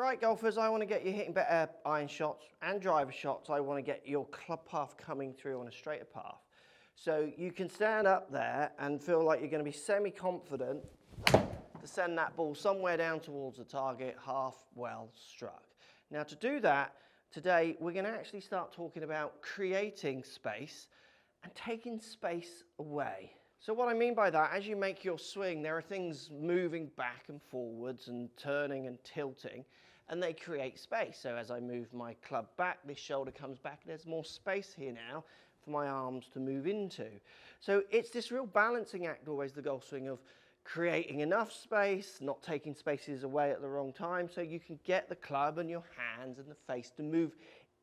right, golfers, I want to get you hitting better iron shots and driver shots. I want to get your club path coming through on a straighter path. So you can stand up there and feel like you're going to be semi-confident to send that ball somewhere down towards the target, half well struck. Now to do that, today we're going to actually start talking about creating space and taking space away. So what I mean by that, as you make your swing, there are things moving back and forwards and turning and tilting, and they create space. So as I move my club back, this shoulder comes back, there's more space here now for my arms to move into. So it's this real balancing act always, the golf swing, of creating enough space, not taking spaces away at the wrong time, so you can get the club and your hands and the face to move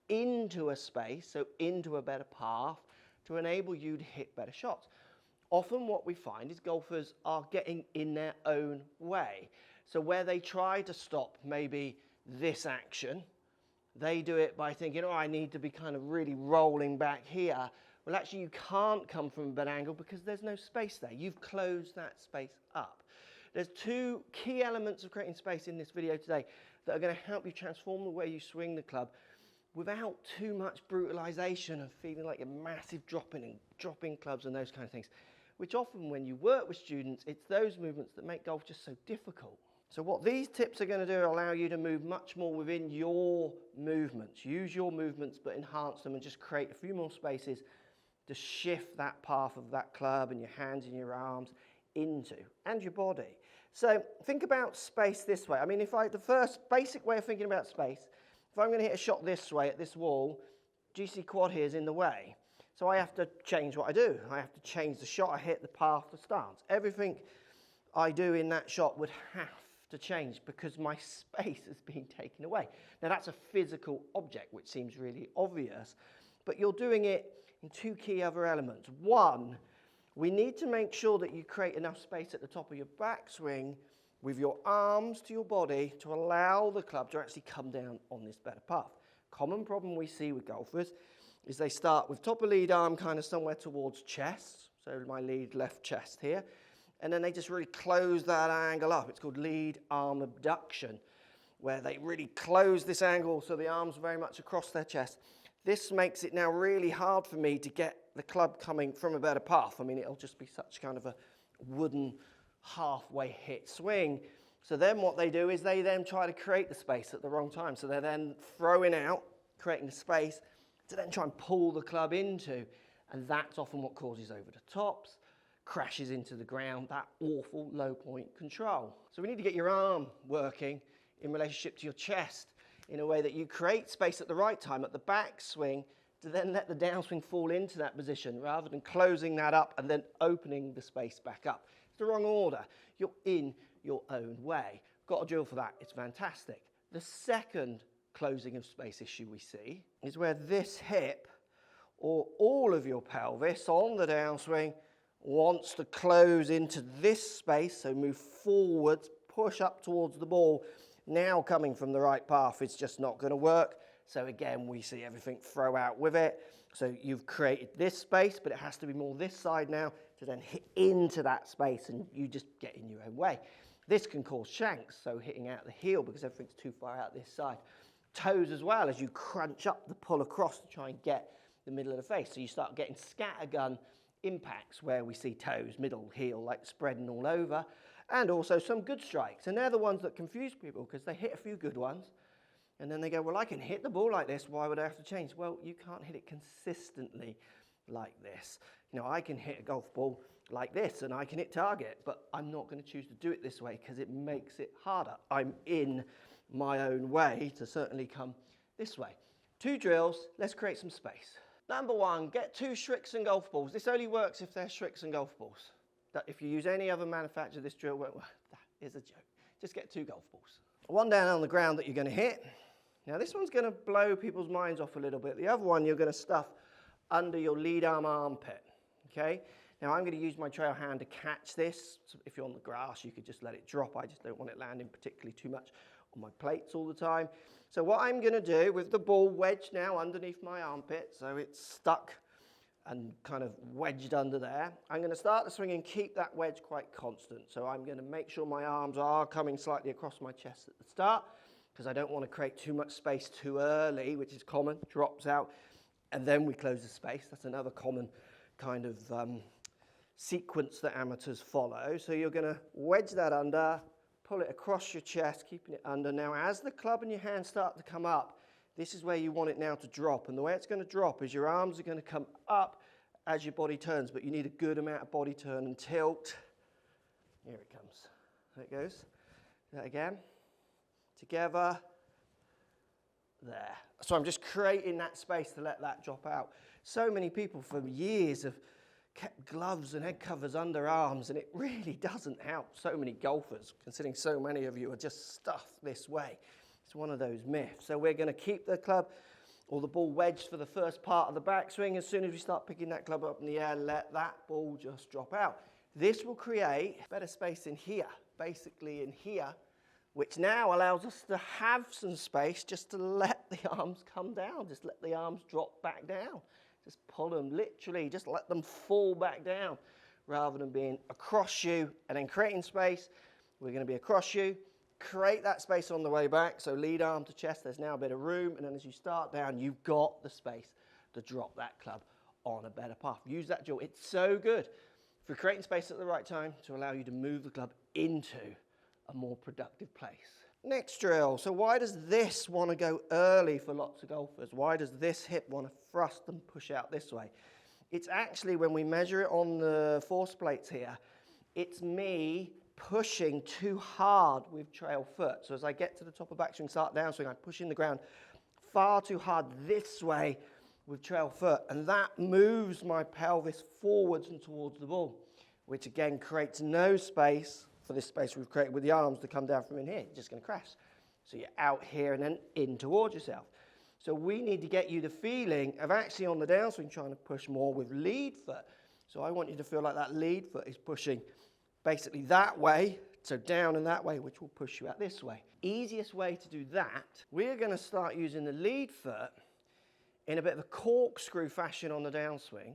into a space, so into a better path, to enable you to hit better shots. Often what we find is golfers are getting in their own way. So where they try to stop maybe this action, they do it by thinking, oh, I need to be kind of really rolling back here. Well, actually you can't come from a better angle because there's no space there. You've closed that space up. There's two key elements of creating space in this video today that are going to help you transform the way you swing the club without too much brutalization and feeling like you're massive dropping clubs and those kind of things, which often when you work with students, it's those movements that make golf just so difficult. So what these tips are going to do are allow you to move much more within your movements. Use your movements but enhance them and just create a few more spaces to shift that path of that club and your hands and your arms into, and your body. So think about space this way. I mean, the first basic way of thinking about space, if I'm going to hit a shot this way at this wall, GC quad here is in the way. So I have to change what I do. I have to change the shot I hit, the path, the stance. Everything I do in that shot would have to change because my space is being taken away. Now that's a physical object, which seems really obvious, but you're doing it in two key other elements. One, we need to make sure that you create enough space at the top of your backswing with your arms to your body to allow the club to actually come down on this better path. Common problem we see with golfers is they start with top of lead arm kind of somewhere towards chest, so my lead left chest here, and then they just really close that angle up. It's called lead arm abduction, where they really close this angle so the arms are very much across their chest. This makes it now really hard for me to get the club coming from a better path. I mean, it'll just be such kind of a wooden halfway hit swing. So then what they do is they then try to create the space at the wrong time. So they're then throwing out, creating the space to then try and pull the club into. And that's often what causes over the tops, crashes into the ground, that awful low point control. So we need to get your arm working in relationship to your chest in a way that you create space at the right time at the backswing to then let the downswing fall into that position rather than closing that up and then opening the space back up. It's the wrong order. You're in your own way. Got a drill for that. It's fantastic. The second closing of space issue we see is where this hip or all of your pelvis on the downswing wants to close into this space, so move forwards, push up towards the ball. Now coming from the right path, it's just not going to work. So again, we see everything throw out with it. So you've created this space, but it has to be more this side now to then hit into that space, and you just get in your own way. This can cause shanks, so hitting out the heel because everything's too far out this side. Toes as well, as you crunch up the pull across to try and get the middle of the face. So you start getting scattergun impacts where we see toes, middle, heel, like spreading all over, and also some good strikes. And they're the ones that confuse people because they hit a few good ones and then they go, well, I can hit the ball like this, why would I have to change? Well, you can't hit it consistently like this. You know, I can hit a golf ball like this and I can hit target, but I'm not going to choose to do it this way because it makes it harder. I'm in my own way to certainly come this way. 2 drills, let's create some space. Number 1, get 2 Shrixon golf balls. This only works if they're Shrixon golf balls. If you use any other manufacturer, this drill won't work. That is a joke. Just get 2 golf balls. One down on the ground that you're going to hit. Now this one's going to blow people's minds off a little bit. The other one you're going to stuff under your lead arm armpit. Okay? Now I'm going to use my trail hand to catch this. So if you're on the grass, you could just let it drop. I just don't want it landing particularly too much on my plates all the time. So what I'm going to do with the ball wedged now underneath my armpit, so it's stuck and kind of wedged under there, I'm going to start the swing and keep that wedge quite constant. So I'm going to make sure my arms are coming slightly across my chest at the start. because I don't want to create too much space too early, which is common, drops out, and then we close the space. That's another common kind of sequence that amateurs follow. So you're going to wedge that under, pull it across your chest, keeping it under. Now, as the club and your hand start to come up, this is where you want it now to drop. And the way it's going to drop is your arms are going to come up as your body turns, but you need a good amount of body turn and tilt. Here it comes. There it goes. Do that again. Together. There. So I'm just creating that space to let that drop out. So many people for years have kept gloves and head covers under arms, and it really doesn't help so many golfers, considering so many of you are just stuffed this way. It's one of those myths. So we're going to keep the club or the ball wedged for the first part of the backswing. As soon as we start picking that club up in the air, let that ball just drop out. This will create better space in here, basically in here, which now allows us to have some space just to let the arms come down, just let the arms drop back down. Just pull them, literally, just let them fall back down rather than being across you and then creating space. We're going to be across you. Create that space on the way back, so lead arm to chest, there's now a bit of room, and then as you start down, you've got the space to drop that club on a better path. Use that drill. It's so good for creating space at the right time to allow you to move the club into a more productive place. Next drill. So why does this want to go early for lots of golfers? Why does this hip want to thrust and push out this way? It's actually, when we measure it on the force plates here, it's me pushing too hard with trail foot. So as I get to the top of backswing, start downswing, I'm pushing the ground far too hard this way with trail foot, and that moves my pelvis forwards and towards the ball, which again creates no space for this space we've created with the arms to come down from in here. You're just going to crash. So you're out here and then in towards yourself. So we need to get you the feeling of actually on the downswing trying to push more with lead foot. So I want you to feel like that lead foot is pushing basically that way, so down and that way, which will push you out this way. Easiest way to do that, we're going to start using the lead foot in a bit of a corkscrew fashion on the downswing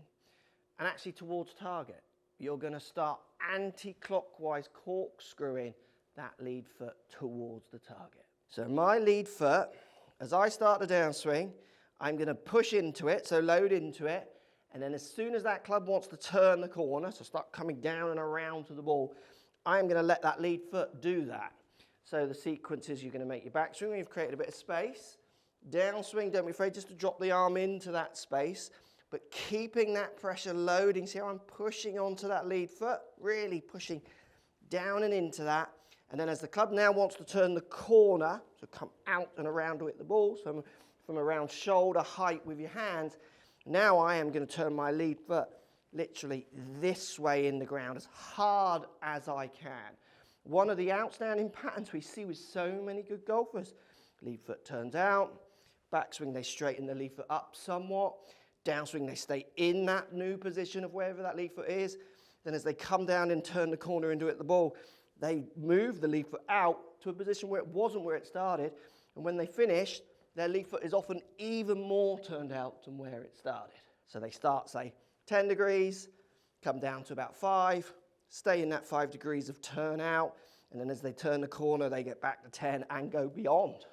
and actually towards target. You're going to start anti-clockwise corkscrewing that lead foot towards the target. So my lead foot, as I start the downswing, I'm going to push into it, so load into it, and then as soon as that club wants to turn the corner, so start coming down and around to the ball, I'm going to let that lead foot do that. So the sequence is you're going to make your backswing, you've created a bit of space. Downswing, don't be afraid just to drop the arm into that space, but keeping that pressure loading. See how I'm pushing onto that lead foot, really pushing down and into that. And then as the club now wants to turn the corner, so come out and around with the ball, so from around shoulder height with your hands, now I am going to turn my lead foot literally this way in the ground as hard as I can. One of the outstanding patterns we see with so many good golfers, lead foot turns out, backswing they straighten the lead foot up somewhat, downswing they stay in that new position of wherever that lead foot is, then as they come down and turn the corner and do it the ball, they move the lead foot out to a position where it wasn't where it started, and when they finish, their lead foot is often even more turned out than where it started. So they start, say, 10 degrees, come down to about 5, stay in that 5 degrees of turn out, and then as they turn the corner, they get back to 10 and go beyond.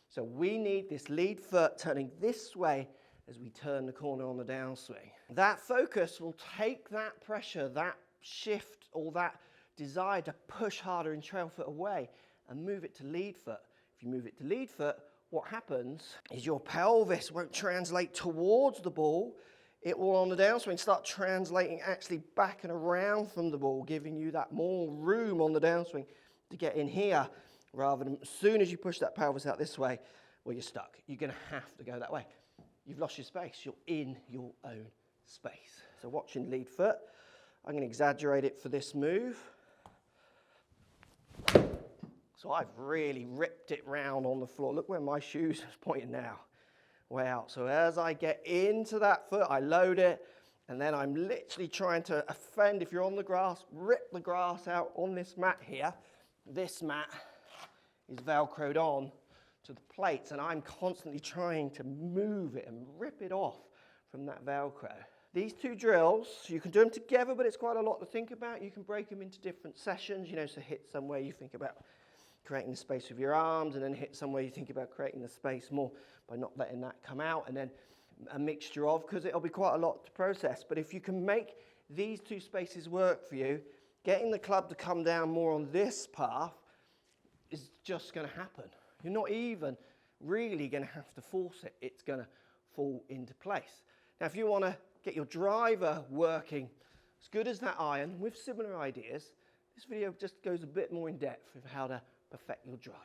So we need this lead foot turning this way as we turn the corner on the downswing. That focus will take that pressure, that shift, or that desire to push harder and trail foot away and move it to lead foot. If you move it to lead foot, what happens is your pelvis won't translate towards the ball. It will, on the downswing, start translating actually back and around from the ball, giving you that more room on the downswing to get in here, rather than as soon as you push that pelvis out this way, well, you're stuck. You're going to have to go that way. You've lost your space. You're in your own space. So watching lead foot, I'm going to exaggerate it for this move. So I've really ripped it round on the floor. Look where my shoes are pointing now. Way out. So as I get into that foot, I load it, and then I'm literally trying to offend. If you're on the grass, rip the grass out on this mat here. This mat is Velcroed on to the plates, and I'm constantly trying to move it and rip it off from that Velcro. These two drills, you can do them together, but it's quite a lot to think about. You can break them into different sessions, so hit somewhere you think about creating the space with your arms, and then hit somewhere you think about creating the space more by not letting that come out, and then a mixture of, because it'll be quite a lot to process. But if you can make these two spaces work for you, getting the club to come down more on this path is just going to happen. You're not even really going to have to force it. It's going to fall into place. Now, if you want to get your driver working as good as that iron with similar ideas, this video just goes a bit more in depth with how to perfect your drive.